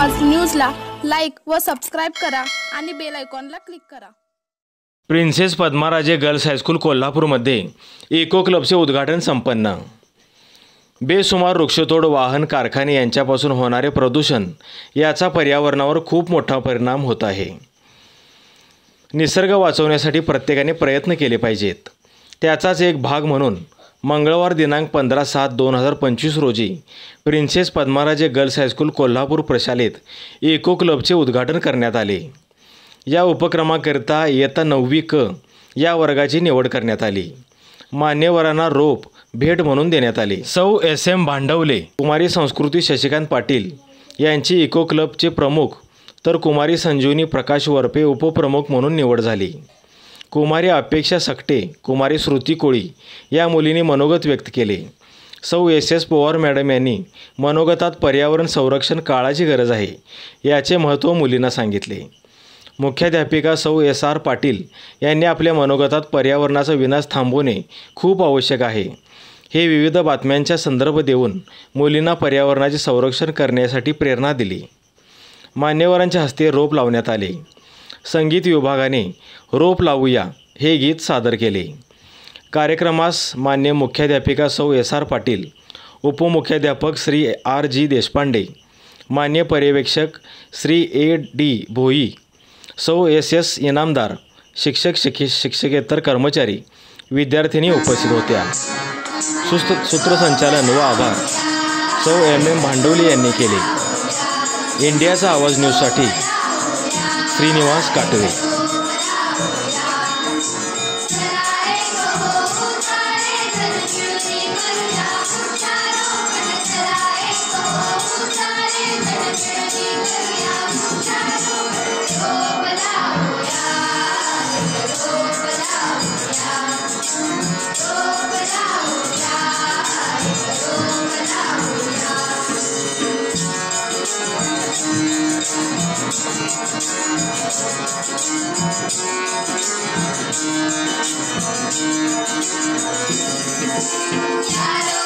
आवाज न्यूजला लाईक व सबस्क्राइब करा आणि बेल आयकॉनला क्लिक करा। प्रिन्सेस पद्माराजे गर्ल्स हायस्कूल कोल्हापूरमध्ये इको क्लबचे उद्घाटन संपन्न। बेसुमार वृक्षतोड, वाहन, कारखाने यांच्यापासून होणारे प्रदूषण याचा पर्यावरणावर खूप मोठा परिणाम होत आहे। निसर्ग वाचवण्यासाठी प्रत्येकाने प्रयत्न केले पाहिजेत। त्याचाच एक भाग म्हणून मंगळवार दिनांक 15/7/2025 रोजी princess Padmaraje girls high school Kolhapur प्रशालेत इको क्लबचे उद्घाटन करण्यात आले। या उपक्रमाकरिता इयत्ता 9वी क या वर्गाची निवड करण्यात आली। मान्यवरांना रोप भेट म्हणून देण्यात आले। सौ SM भांडवले, कुमारी संस्कृती शशिकांत पाटील यांची इको क्लबचे प्रमुख तर कुमारी संजीवनी प्रकाश वरपे उपप्रमुख म्हणून निवड झाली। कुमारी अपेक्षा सकटे, कुमारी श्रुती कोळी या मुलींनी मनोगत व्यक्त केले। सौ SS पवार मॅडम यांनी मनोगतात पर्यावरण संरक्षण काळाची गरज आहे याचे महत्त्व मुलींना सांगितले। मुख्याध्यापिका सौ SR पाटील यांनी आपल्या मनोगतात पर्यावरणाचा विनाश थांबवणे खूप आवश्यक आहे हे विविध बातम्यांचा संदर्भ देऊन मुलींना पर्यावरणाचे संरक्षण करण्यासाठी प्रेरणा दिली। मान्यवरांच्या हस्ते रोप लावण्यात आले। संगीत विभागाने रोप लावूया हे गीत सादर केले। कार्यक्रमास मान्य मुख्याध्यापिका सौ SR पाटील, उपमुख्याध्यापक श्री RG देशपांडे, मान्य पर्यवेक्षक श्री AD भोई, सौ SS इनामदार, शिक्षक शिक्षकेतर कर्मचारी, विद्यार्थिनी उपस्थित होत्या। सूत्रसंचालन व आभार सौ MM भांडवले यांनी केले। इंडियाचा आवाज न्यूजसाठी श्रीनिवास काटवे। Shadow,